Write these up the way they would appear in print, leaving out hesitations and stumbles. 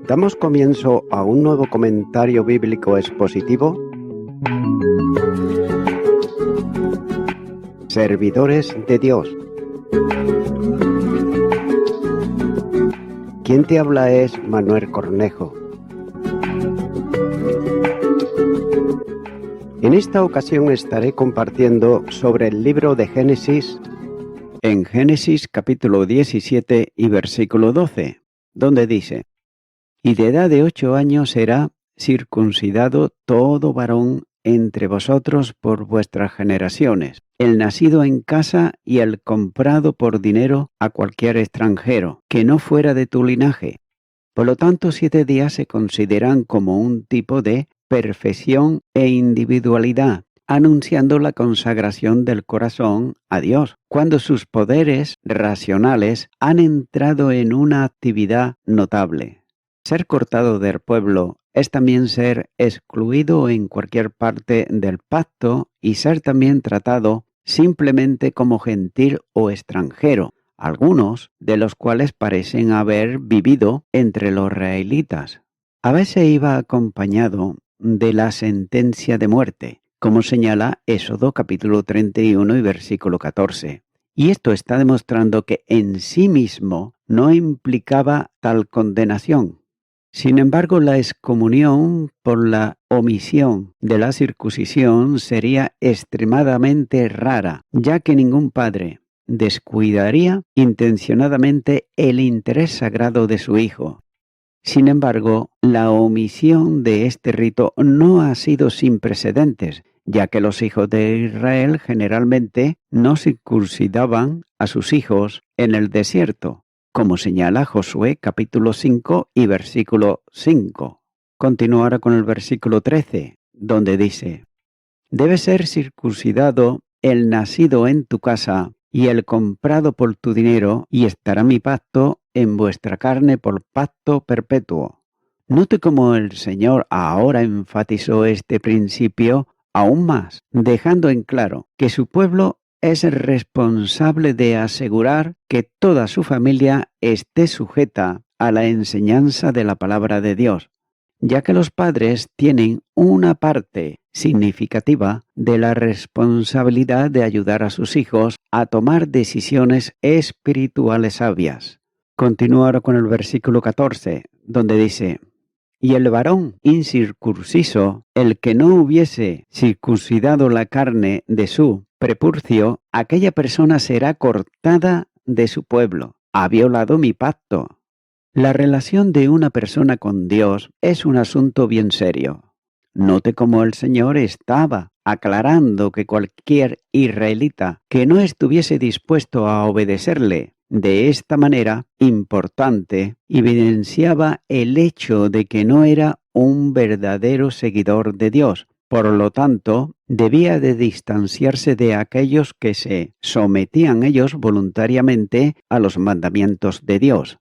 Damos comienzo a un nuevo comentario bíblico expositivo. Servidores de Dios. Quien te habla es Manuel Cornejo. En esta ocasión estaré compartiendo sobre el libro de Génesis, en Génesis capítulo 17 y versículo 12, donde dice: «Y de edad de 8 años será circuncidado todo varón entre vosotros por vuestras generaciones, el nacido en casa y el comprado por dinero a cualquier extranjero, que no fuera de tu linaje». Por lo tanto, 7 días se consideran como un tipo de perfección e individualidad, anunciando la consagración del corazón a Dios, cuando sus poderes racionales han entrado en una actividad notable. Ser cortado del pueblo es también ser excluido en cualquier parte del pacto y ser también tratado simplemente como gentil o extranjero, algunos de los cuales parecen haber vivido entre los israelitas. A veces iba acompañado de la sentencia de muerte, como señala Éxodo capítulo 31 y versículo 14. Y esto está demostrando que en sí mismo no implicaba tal condenación. Sin embargo, la excomunión por la omisión de la circuncisión sería extremadamente rara, ya que ningún padre descuidaría intencionadamente el interés sagrado de su hijo. Sin embargo, la omisión de este rito no ha sido sin precedentes, ya que los hijos de Israel generalmente no circuncidaban a sus hijos en el desierto, como señala Josué capítulo 5 y versículo 5. Continúa ahora con el versículo 13, donde dice: «Debe ser circuncidado el nacido en tu casa y el comprado por tu dinero, y estará mi pacto en vuestra carne por pacto perpetuo». Note cómo el Señor ahora enfatizó este principio aún más, dejando en claro que su pueblo es responsable de asegurar que toda su familia esté sujeta a la enseñanza de la palabra de Dios, ya que los padres tienen una parte significativa de la responsabilidad de ayudar a sus hijos a tomar decisiones espirituales sabias. Continúa ahora con el versículo 14, donde dice: «Y el varón incircunciso, el que no hubiese circuncidado la carne de su prepurcio, aquella persona será cortada de su pueblo. Ha violado mi pacto». La relación de una persona con Dios es un asunto bien serio. Note cómo el Señor estaba aclarando que cualquier israelita que no estuviese dispuesto a obedecerle de esta manera importante evidenciaba el hecho de que no era un verdadero seguidor de Dios. Por lo tanto, debía de distanciarse de aquellos que se sometían ellos voluntariamente a los mandamientos de Dios.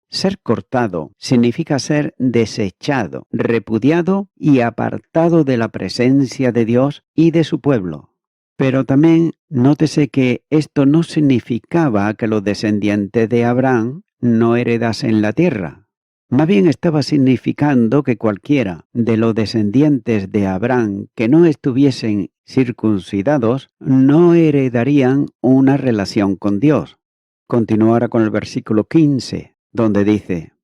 Ser cortado significa ser desechado, repudiado y apartado de la presencia de Dios y de su pueblo. Pero también nótese que esto no significaba que los descendientes de Abraham no heredasen la tierra. Más bien estaba significando que cualquiera de los descendientes de Abraham que no estuviesen circuncidados no heredarían una relación con Dios. Continuará con el versículo 15, donde dice: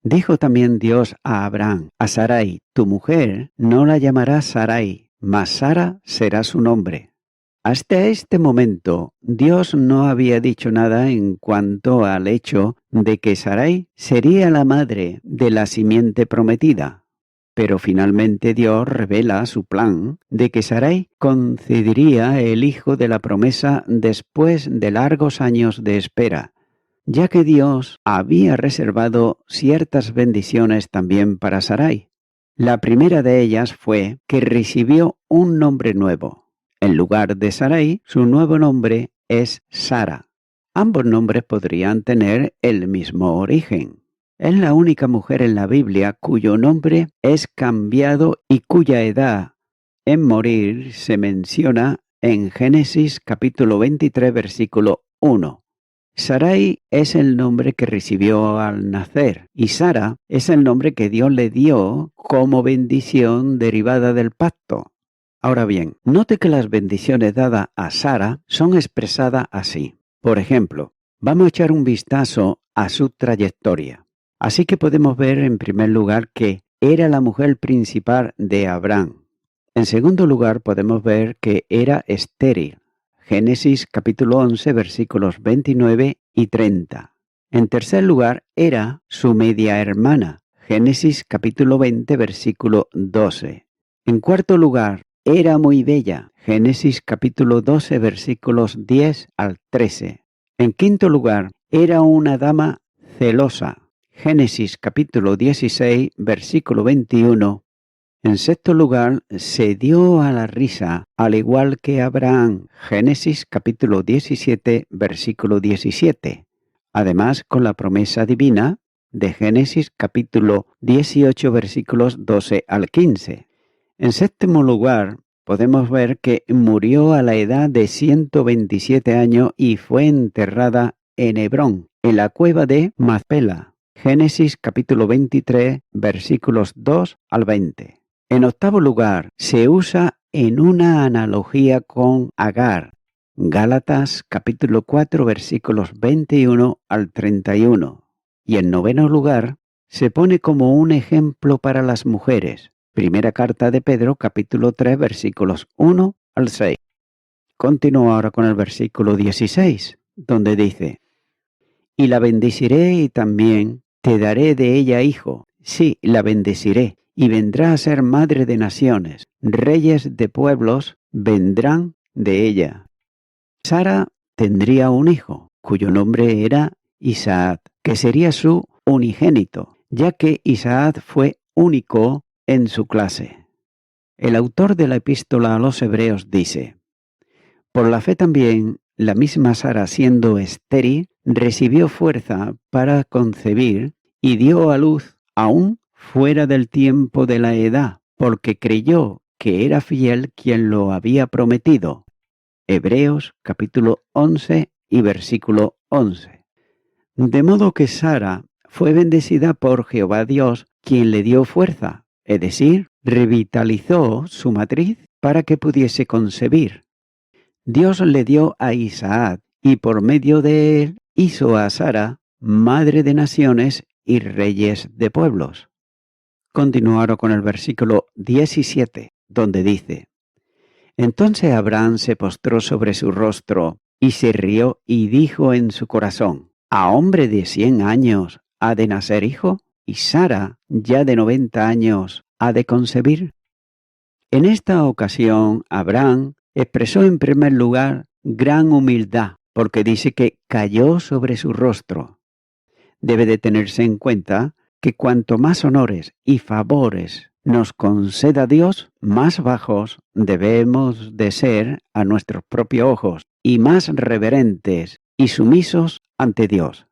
«Dijo también Dios a Abraham: a Sarai, tu mujer, no la llamarás Sarai, mas Sara será su nombre». Hasta este momento, Dios no había dicho nada en cuanto al hecho de que Sarai sería la madre de la simiente prometida. Pero finalmente Dios revela su plan de que Sarai concedería el hijo de la promesa después de largos años de espera, ya que Dios había reservado ciertas bendiciones también para Sarai. La primera de ellas fue que recibió un nombre nuevo. En lugar de Sarai, su nuevo nombre es Sara. Ambos nombres podrían tener el mismo origen. Es la única mujer en la Biblia cuyo nombre es cambiado y cuya edad en morir se menciona en Génesis capítulo 23, versículo 1. Sarai es el nombre que recibió al nacer y Sara es el nombre que Dios le dio como bendición derivada del pacto. Ahora bien, note que las bendiciones dadas a Sara son expresadas así. Por ejemplo, vamos a echar un vistazo a su trayectoria. Así que podemos ver en primer lugar que era la mujer principal de Abraham. En segundo lugar, podemos ver que era estéril. Génesis capítulo 11, versículos 29 y 30. En tercer lugar, era su media hermana. Génesis capítulo 20, versículo 12. En cuarto lugar, era muy bella. Génesis capítulo 12, versículos 10 al 13. En quinto lugar, era una dama celosa. Génesis capítulo 16, versículo 21. En sexto lugar, se dio a la risa, al igual que Abraham. Génesis capítulo 17, versículo 17. Además, con la promesa divina de Génesis capítulo 18, versículos 12 al 15. En séptimo lugar, podemos ver que murió a la edad de 127 años y fue enterrada en Hebrón, en la cueva de Macpela. Génesis capítulo 23, versículos 2 al 20. En octavo lugar, se usa en una analogía con Agar. Gálatas capítulo 4, versículos 21 al 31. Y en noveno lugar, se pone como un ejemplo para las mujeres. Primera carta de Pedro, capítulo 3, versículos 1 al 6. Continúo ahora con el versículo 16, donde dice: Y la bendeciré y también te daré de ella hijo. Sí, la bendeciré, y vendrá a ser madre de naciones. Reyes de pueblos vendrán de ella. Sara tendría un hijo, cuyo nombre era Isaac, que sería su unigénito, ya que Isaac fue único en su clase. El autor de la epístola a los Hebreos dice: Por la fe también, la misma Sara, siendo estéril, recibió fuerza para concebir y dio a luz aún fuera del tiempo de la edad, porque creyó que era fiel quien lo había prometido. Hebreos capítulo 11 y versículo 11. De modo que Sara fue bendecida por Jehová Dios, quien le dio fuerza, es decir, revitalizó su matriz para que pudiese concebir. Dios le dio a Isaac y por medio de él hizo a Sara madre de naciones y reyes de pueblos. Continuaron con el versículo 17, donde dice: Entonces Abraham se postró sobre su rostro y se rió y dijo en su corazón: ¿A hombre de 100 años ha de nacer hijo? ¿Y Sara, ya de 90 años, ha de concebir? En esta ocasión, Abraham expresó en primer lugar gran humildad, porque dice que cayó sobre su rostro. Debe de tenerse en cuenta que cuanto más honores y favores nos conceda Dios, más bajos debemos de ser a nuestros propios ojos y más reverentes y sumisos ante Dios.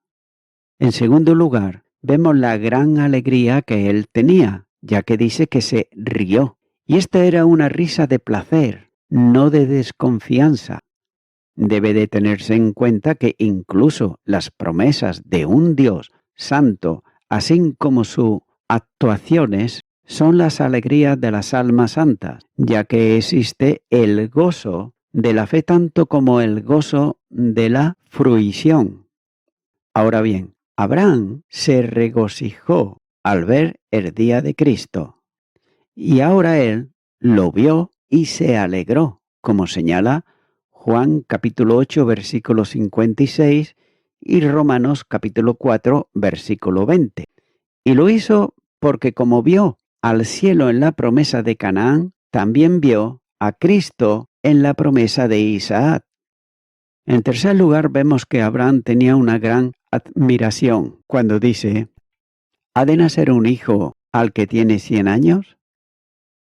En segundo lugar, vemos la gran alegría que él tenía, ya que dice que se rió. Y esta era una risa de placer, no de desconfianza. Debe de tenerse en cuenta que incluso las promesas de un Dios santo, así como sus actuaciones, son las alegrías de las almas santas, ya que existe el gozo de la fe tanto como el gozo de la fruición. Ahora bien, Abraham se regocijó al ver el día de Cristo. Y ahora él lo vio y se alegró, como señala Juan capítulo 8, versículo 56 y Romanos capítulo 4, versículo 20. Y lo hizo porque como vio al cielo en la promesa de Canaán, también vio a Cristo en la promesa de Isaac. En tercer lugar, vemos que Abraham tenía una gran admiración cuando dice: ¿Ha de nacer un hijo al que tiene 100 años?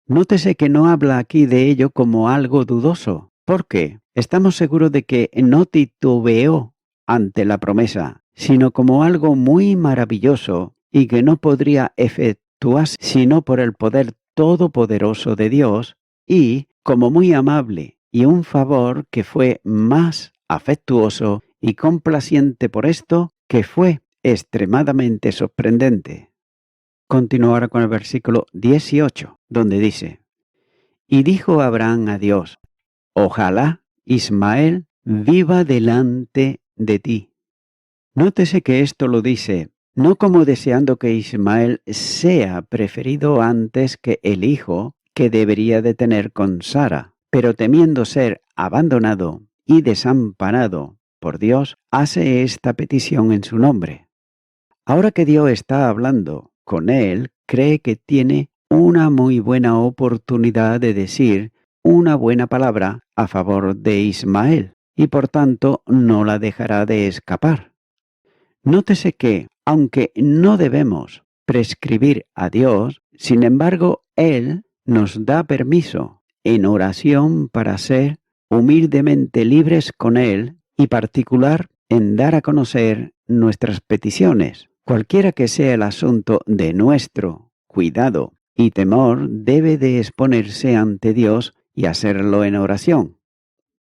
Nótese que no habla aquí de ello como algo dudoso. ¿Por qué? Estamos seguros de que no titubeó ante la promesa, sino como algo muy maravilloso y que no podría efectuarse sino por el poder todopoderoso de Dios y como muy amable y un favor que fue más afectuoso y complaciente por esto, que fue extremadamente sorprendente. Continúo ahora con el versículo 18, donde dice: Y dijo Abraham a Dios: Ojalá Ismael viva delante de ti. Nótese que esto lo dice no como deseando que Ismael sea preferido antes que el hijo que debería de tener con Sara, pero temiendo ser abandonado y desamparado por Dios, hace esta petición en su nombre. Ahora que Dios está hablando con él, cree que tiene una muy buena oportunidad de decir una buena palabra a favor de Ismael, y por tanto no la dejará de escapar. Nótese que, aunque no debemos prescribir a Dios, sin embargo, Él nos da permiso en oración para ser humildemente libres con Él y particular en dar a conocer nuestras peticiones. Cualquiera que sea el asunto de nuestro cuidado y temor, debe de exponerse ante Dios y hacerlo en oración.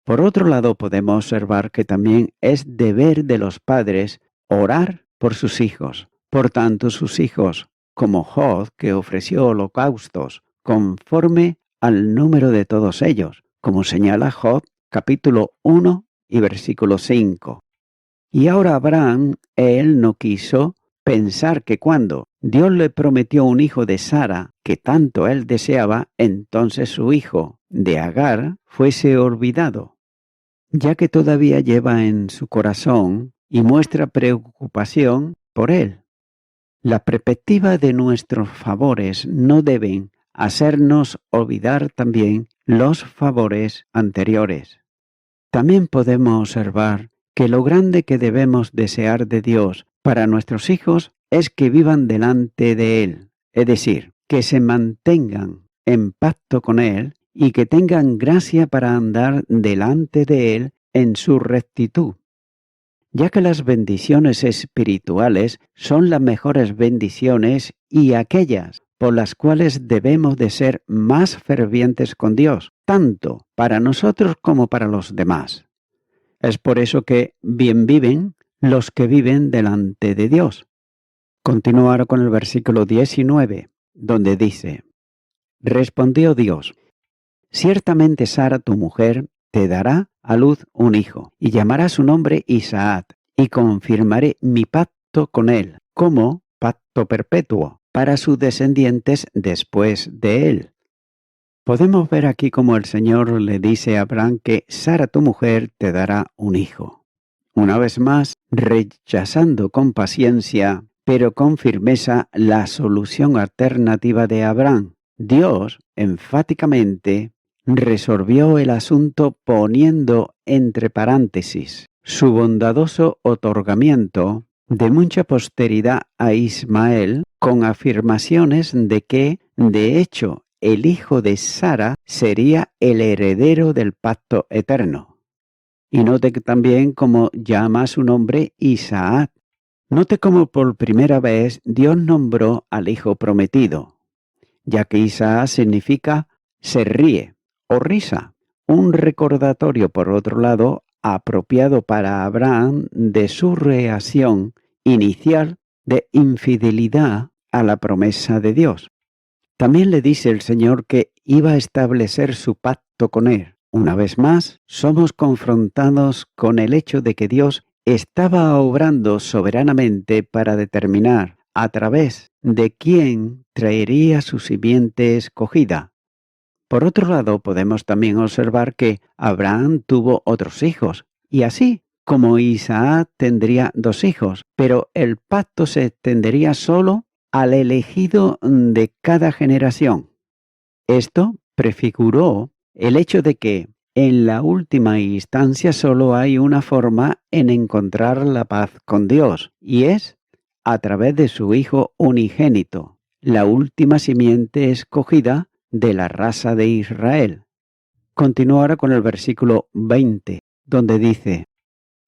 Por otro lado, podemos observar que también es deber de los padres orar por sus hijos. Por tanto, sus hijos, como Job, que ofreció holocaustos conforme al número de todos ellos, como señala Job, capítulo 1 y versículo 5. Y ahora Abraham, él no quiso pensar que cuando Dios le prometió un hijo de Sara, que tanto él deseaba, entonces su hijo de Agar fuese olvidado, ya que todavía lleva en su corazón y muestra preocupación por él. La perspectiva de nuestros favores no deben hacernos olvidar también los favores anteriores. También podemos observar que lo grande que debemos desear de Dios para nuestros hijos es que vivan delante de Él, es decir, que se mantengan en pacto con Él y que tengan gracia para andar delante de Él en su rectitud, ya que las bendiciones espirituales son las mejores bendiciones y aquellas por las cuales debemos de ser más fervientes con Dios, tanto para nosotros como para los demás. Es por eso que bien viven los que viven delante de Dios. Continúo ahora con el versículo 19, donde dice: Respondió Dios: Ciertamente Sara tu mujer te dará a luz un hijo, y llamará su nombre Isaac, y confirmaré mi pacto con él, como pacto perpetuo, para sus descendientes después de él. Podemos ver aquí cómo el Señor le dice a Abraham que Sara tu mujer te dará un hijo. Una vez más, rechazando con paciencia, pero con firmeza, la solución alternativa de Abraham. Dios, enfáticamente, resolvió el asunto poniendo entre paréntesis su bondadoso otorgamiento de mucha posteridad a Ismael, con afirmaciones de que, de hecho, el hijo de Sara sería el heredero del pacto eterno. Y note que también cómo llama su nombre Isaac. Note cómo por primera vez Dios nombró al hijo prometido, ya que Isaac significa se ríe o risa, un recordatorio por otro lado apropiado para Abraham de su reacción inicial de infidelidad a la promesa de Dios. También le dice el Señor que iba a establecer su pacto con él. Una vez más, somos confrontados con el hecho de que Dios estaba obrando soberanamente para determinar a través de quién traería su simiente escogida. Por otro lado, podemos también observar que Abraham tuvo otros hijos, y así como Isaac tendría 2 hijos, pero el pacto se extendería solo al elegido de cada generación. Esto prefiguró el hecho de que, en la última instancia, solo hay una forma en encontrar la paz con Dios, y es a través de su Hijo unigénito, la última simiente escogida de la raza de Israel. Continúo ahora con el versículo 20, donde dice: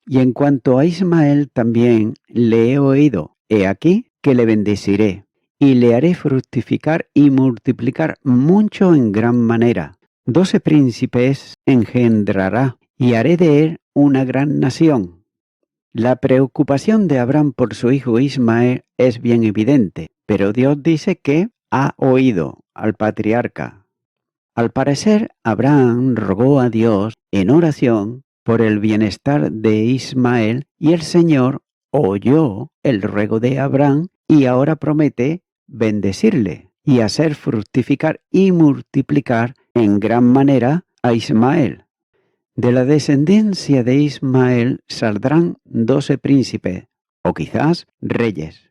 Y en cuanto a Ismael también le he oído, he aquí que le bendeciré, y le haré fructificar y multiplicar mucho en gran manera. 12 príncipes engendrará, y haré de él una gran nación. La preocupación de Abraham por su hijo Ismael es bien evidente, pero Dios dice que ha oído al patriarca. Al parecer, Abraham rogó a Dios en oración por el bienestar de Ismael y el Señor oyó el ruego de Abraham y ahora promete bendecirle y hacer fructificar y multiplicar en gran manera a Ismael. De la descendencia de Ismael saldrán 12 príncipes, o quizás reyes.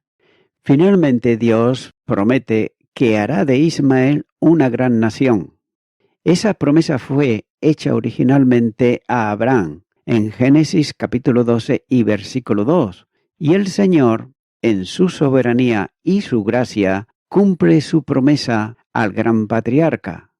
Finalmente Dios promete que hará de Ismael una gran nación. Esa promesa fue hecha originalmente a Abraham en Génesis capítulo 12 y versículo 2, y el Señor, en su soberanía y su gracia, cumple su promesa al gran patriarca,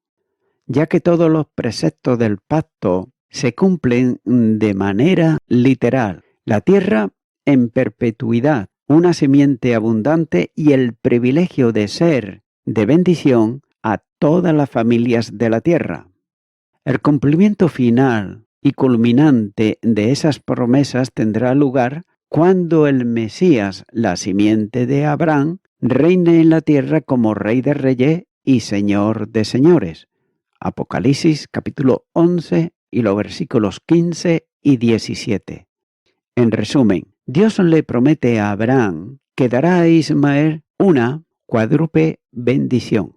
ya que todos los preceptos del pacto se cumplen de manera literal. La tierra en perpetuidad, una simiente abundante y el privilegio de ser de bendición a todas las familias de la tierra. El cumplimiento final y culminante de esas promesas tendrá lugar cuando el Mesías, la simiente de Abraham, reine en la tierra como Rey de Reyes y Señor de Señores. Apocalipsis capítulo 11 y los versículos 15 y 17. En resumen, Dios le promete a Abraham que dará a Ismael una cuádruple bendición.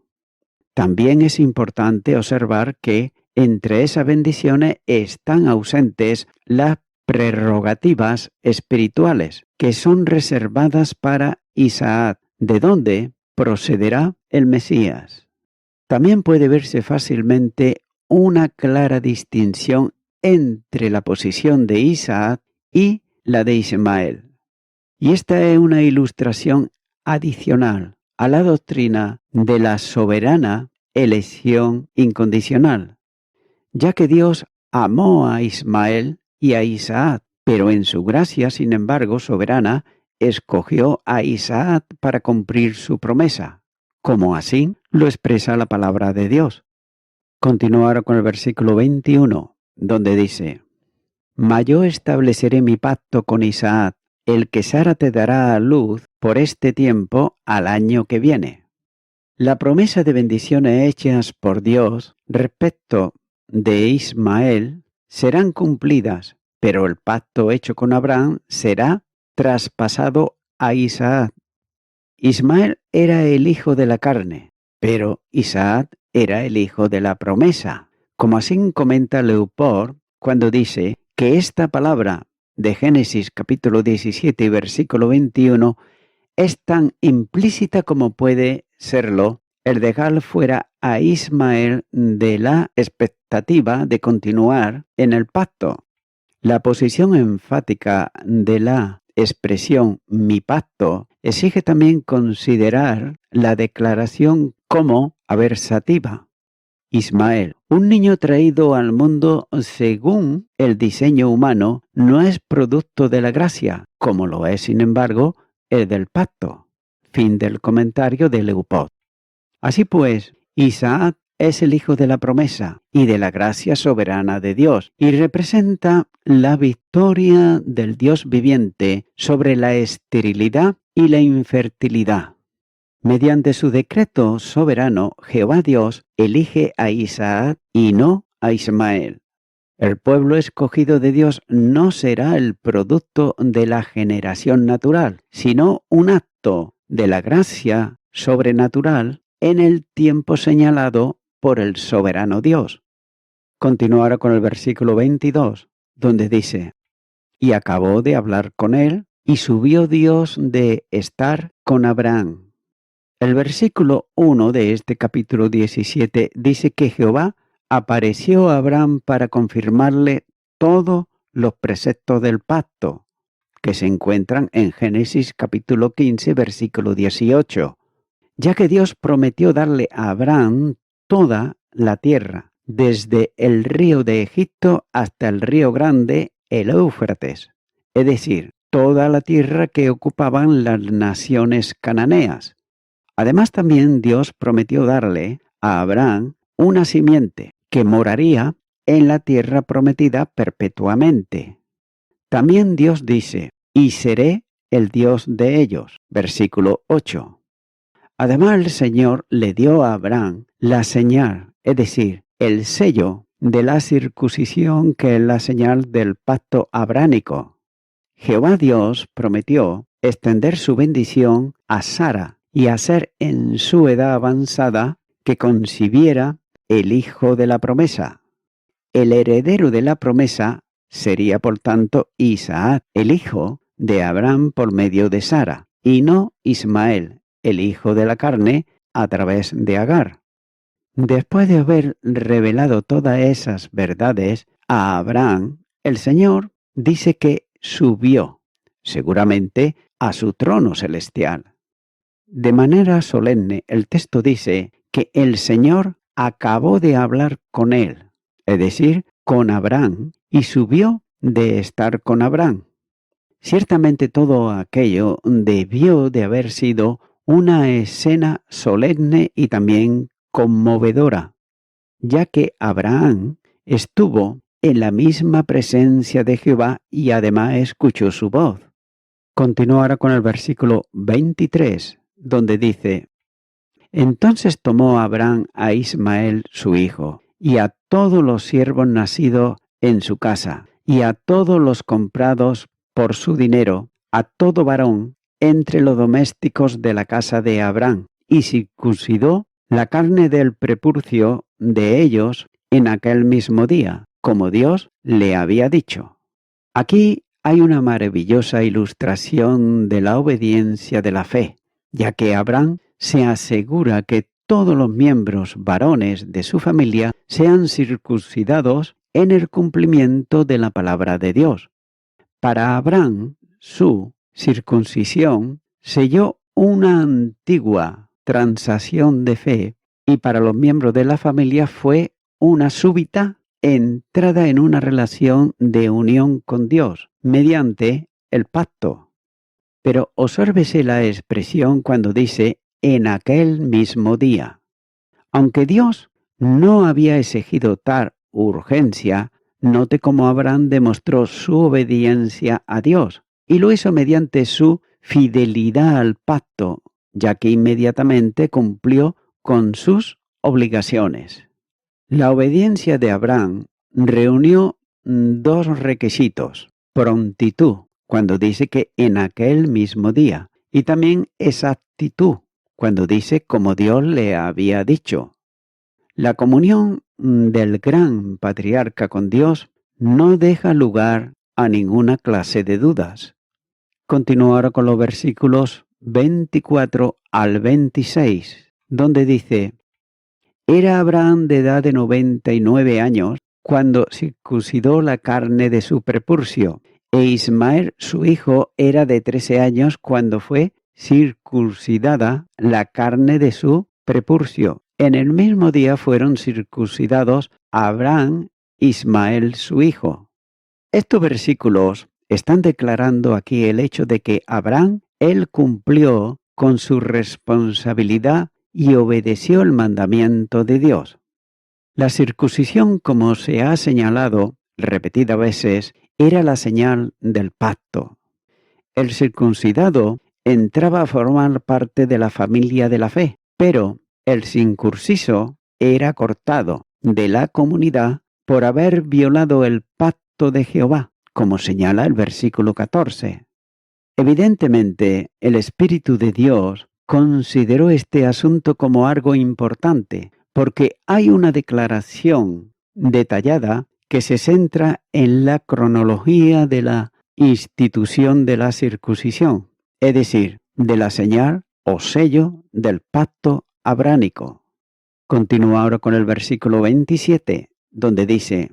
También es importante observar que entre esas bendiciones están ausentes las prerrogativas espirituales que son reservadas para Isaac, de donde procederá el Mesías. También puede verse fácilmente una clara distinción entre la posición de Isaac y la de Ismael. Y esta es una ilustración adicional a la doctrina de la soberana elección incondicional, ya que Dios amó a Ismael y a Isaac, pero en su gracia, sin embargo, soberana, escogió a Isaac para cumplir su promesa, como así lo expresa la palabra de Dios. Continuar con el versículo 21, donde dice: Mas yo estableceré mi pacto con Isaac, el que Sara te dará a luz por este tiempo al año que viene. La promesa de bendiciones hechas por Dios respecto de Ismael serán cumplidas, pero el pacto hecho con Abraham será traspasado a Isaac. Ismael era el hijo de la carne, pero Isaac era el hijo de la promesa, como así comenta Leopold cuando dice que esta palabra de Génesis capítulo 17 y versículo 21 es tan implícita como puede serlo el dejar fuera a Ismael de la expectativa de continuar en el pacto. La posición enfática de la expresión mi pacto exige también considerar la declaración como aversativa. Ismael, un niño traído al mundo según el diseño humano, no es producto de la gracia, como lo es, sin embargo, el del pacto. Fin del comentario de Leopold. Así pues, Isaac es el hijo de la promesa y de la gracia soberana de Dios y representa la victoria del Dios viviente sobre la esterilidad y la infertilidad. Mediante su decreto soberano, Jehová Dios elige a Isaac y no a Ismael. El pueblo escogido de Dios no será el producto de la generación natural, sino un acto de la gracia sobrenatural en el tiempo señalado por el soberano Dios. Continuará con el versículo 22, donde dice: Y acabó de hablar con él, y subió Dios de estar con Abraham. El versículo 1 de este capítulo 17 dice que Jehová apareció a Abraham para confirmarle todos los preceptos del pacto, que se encuentran en Génesis capítulo 15, versículo 18, ya que Dios prometió darle a Abraham toda la tierra, desde el río de Egipto hasta el río grande, el Éufrates, es decir, toda la tierra que ocupaban las naciones cananeas. Además, también Dios prometió darle a Abraham una simiente que moraría en la tierra prometida perpetuamente. También Dios dice: y seré el Dios de ellos. Versículo 8. Además, el Señor le dio a Abraham la señal, es decir, el sello de la circuncisión, que es la señal del pacto abránico. Jehová Dios prometió extender su bendición a Sara y hacer en su edad avanzada que concibiera el hijo de la promesa. El heredero de la promesa sería, por tanto, Isaac, el hijo de Abraham por medio de Sara, y no Ismael, el hijo de la carne, a través de Agar. Después de haber revelado todas esas verdades a Abraham, el Señor dice que subió, seguramente, a su trono celestial. De manera solemne, el texto dice que el Señor acabó de hablar con él, es decir, con Abraham, y subió de estar con Abraham. Ciertamente todo aquello debió de haber sido una escena solemne y también conmovedora, ya que Abraham estuvo en la misma presencia de Jehová y además escuchó su voz. Continúa ahora con el versículo 23, donde dice: Entonces tomó Abraham a Ismael su hijo, y a todos los siervos nacidos en su casa, y a todos los comprados por su dinero, a todo varón entre los domésticos de la casa de Abraham, y circuncidó la carne del prepurcio de ellos en aquel mismo día, como Dios le había dicho. Aquí hay una maravillosa ilustración de la obediencia de la fe, ya que Abraham se asegura que todos los miembros varones de su familia sean circuncidados en el cumplimiento de la palabra de Dios. Para Abraham, su circuncisión selló una antigua transacción de fe, y para los miembros de la familia fue una súbita entrada en una relación de unión con Dios mediante el pacto. Pero obsérvese la expresión cuando dice en aquel mismo día. Aunque Dios no había exigido tal urgencia, note cómo Abraham demostró su obediencia a Dios y lo hizo mediante su fidelidad al pacto, ya que inmediatamente cumplió con sus obligaciones. La obediencia de Abraham reunió dos requisitos: prontitud, cuando dice que en aquel mismo día, y también exactitud, cuando dice como Dios le había dicho. La comunión del gran patriarca con Dios no deja lugar a ninguna clase de dudas. Continúo ahora con los versículos 24 al 26, donde dice: Era Abraham de edad de 99 años cuando circuncidó la carne de su prepurcio, e Ismael su hijo era de 13 años cuando fue circuncidada la carne de su prepurcio. En el mismo día fueron circuncidados Abraham e Ismael su hijo. Estos versículos están declarando aquí el hecho de que Abraham, él cumplió con su responsabilidad y obedeció el mandamiento de Dios. La circuncisión, como se ha señalado repetidas veces, era la señal del pacto. El circuncidado entraba a formar parte de la familia de la fe, pero el incircunciso era cortado de la comunidad por haber violado el pacto de Jehová, como señala el versículo 14. Evidentemente, el Espíritu de Dios consideró este asunto como algo importante, porque hay una declaración detallada que se centra en la cronología de la institución de la circuncisión, es decir, de la señal o sello del pacto abránico. Continúa ahora con el versículo 27, donde dice: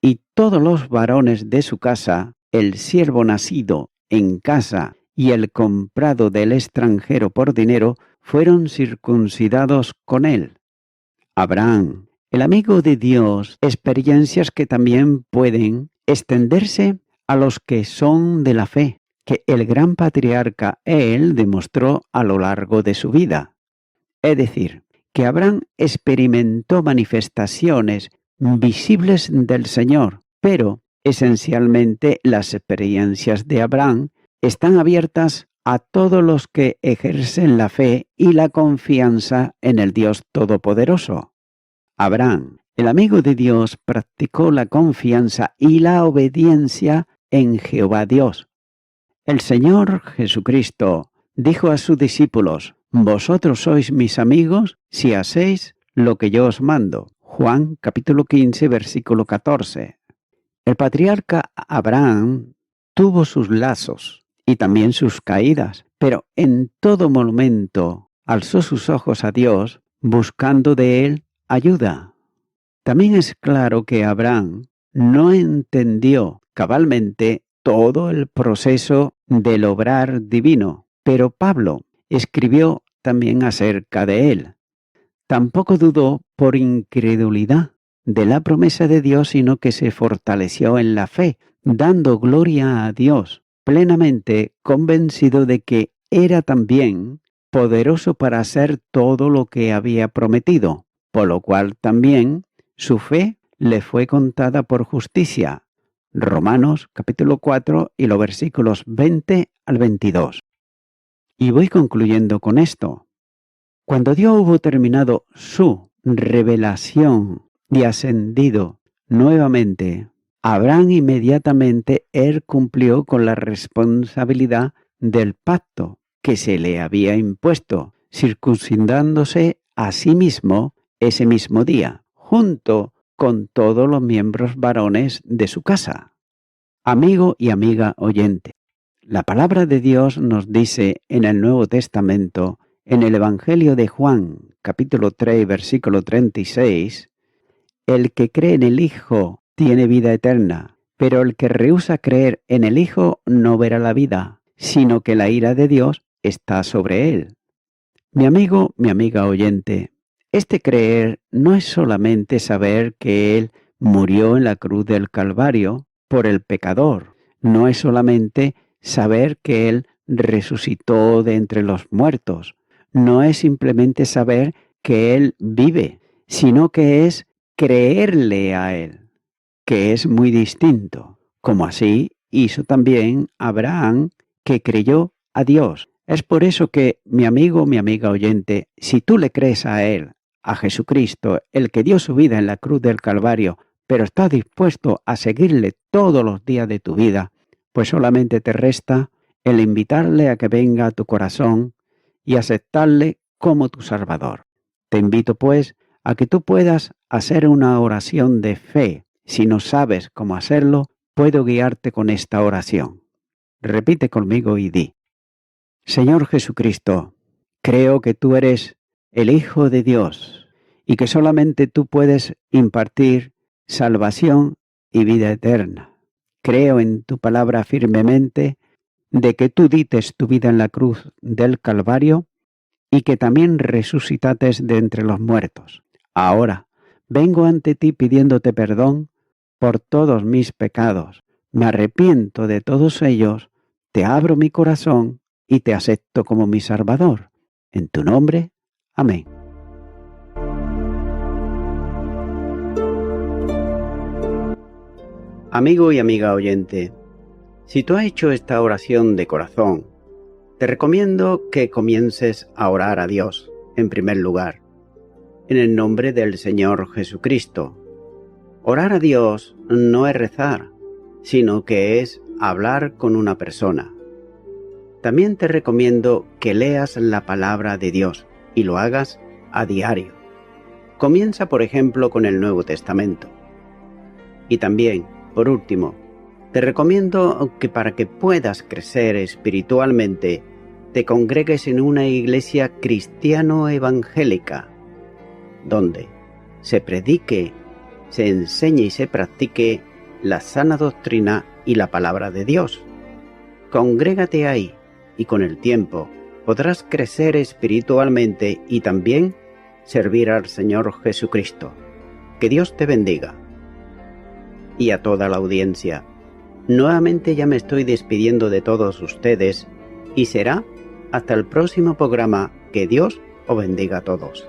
Y todos los varones de su casa, el siervo nacido en casa y el comprado del extranjero por dinero, fueron circuncidados con él. Abraham, el amigo de Dios, experiencias que también pueden extenderse a los que son de la fe, que el gran patriarca él demostró a lo largo de su vida. Es decir, que Abraham experimentó manifestaciones visibles del Señor, pero Esencialmente, las experiencias de Abraham están abiertas a todos los que ejercen la fe y la confianza en el Dios Todopoderoso. Abraham, el amigo de Dios, practicó la confianza y la obediencia en Jehová Dios. El Señor Jesucristo dijo a sus discípulos: «Vosotros sois mis amigos si hacéis lo que yo os mando». Juan capítulo 15, versículo 14. El patriarca Abraham tuvo sus lazos y también sus caídas, pero en todo momento alzó sus ojos a Dios, buscando de él ayuda. También es claro que Abraham no entendió cabalmente todo el proceso del obrar divino, pero Pablo escribió también acerca de él. Tampoco dudó por incredulidad de la promesa de Dios, sino que se fortaleció en la fe, dando gloria a Dios, plenamente convencido de que era también poderoso para hacer todo lo que había prometido, por lo cual también su fe le fue contada por justicia. Romanos capítulo 4 y los versículos 20 al 22. Y voy concluyendo con esto. Cuando Dios hubo terminado su revelación y ascendido nuevamente, Abraham inmediatamente él cumplió con la responsabilidad del pacto que se le había impuesto, circuncidándose a sí mismo ese mismo día, junto con todos los miembros varones de su casa. Amigo y amiga oyente, la palabra de Dios nos dice en el Nuevo Testamento, en el Evangelio de Juan, capítulo 3, versículo 36, «El que cree en el Hijo tiene vida eterna, pero el que rehúsa creer en el Hijo no verá la vida, sino que la ira de Dios está sobre él». Mi amigo, mi amiga oyente, este creer no es solamente saber que Él murió en la cruz del Calvario por el pecador, no es solamente saber que Él resucitó de entre los muertos, no es simplemente saber que Él vive, sino que es creerle a Él, que es muy distinto, como así hizo también Abraham, que creyó a Dios. Es por eso que, mi amigo, mi amiga oyente, si tú le crees a Él, a Jesucristo, el que dio su vida en la cruz del Calvario, pero estás dispuesto a seguirle todos los días de tu vida, pues solamente te resta el invitarle a que venga a tu corazón y aceptarle como tu Salvador. Te invito, pues, a que tú puedas hacer una oración de fe. Si no sabes cómo hacerlo, puedo guiarte con esta oración. Repite conmigo y di: Señor Jesucristo, creo que tú eres el Hijo de Dios y que solamente tú puedes impartir salvación y vida eterna. Creo en tu palabra firmemente de que tú dites tu vida en la cruz del Calvario y que también resucitaste de entre los muertos. Ahora vengo ante ti pidiéndote perdón por todos mis pecados. Me arrepiento de todos ellos, te abro mi corazón y te acepto como mi Salvador. En tu nombre, amén. Amigo y amiga oyente, si tú has hecho esta oración de corazón, te recomiendo que comiences a orar a Dios, en primer lugar, en el nombre del Señor Jesucristo. Orar a Dios no es rezar, sino que es hablar con una persona. También te recomiendo que leas la palabra de Dios y lo hagas a diario. Comienza, por ejemplo, con el Nuevo Testamento. Y también, por último, te recomiendo que para que puedas crecer espiritualmente, te congregues en una iglesia cristiano-evangélica, donde se predique, se enseñe y se practique la sana doctrina y la palabra de Dios. Congrégate ahí y con el tiempo podrás crecer espiritualmente y también servir al Señor Jesucristo. Que Dios te bendiga. Y a toda la audiencia, nuevamente ya me estoy despidiendo de todos ustedes y será hasta el próximo programa. Que Dios os bendiga a todos.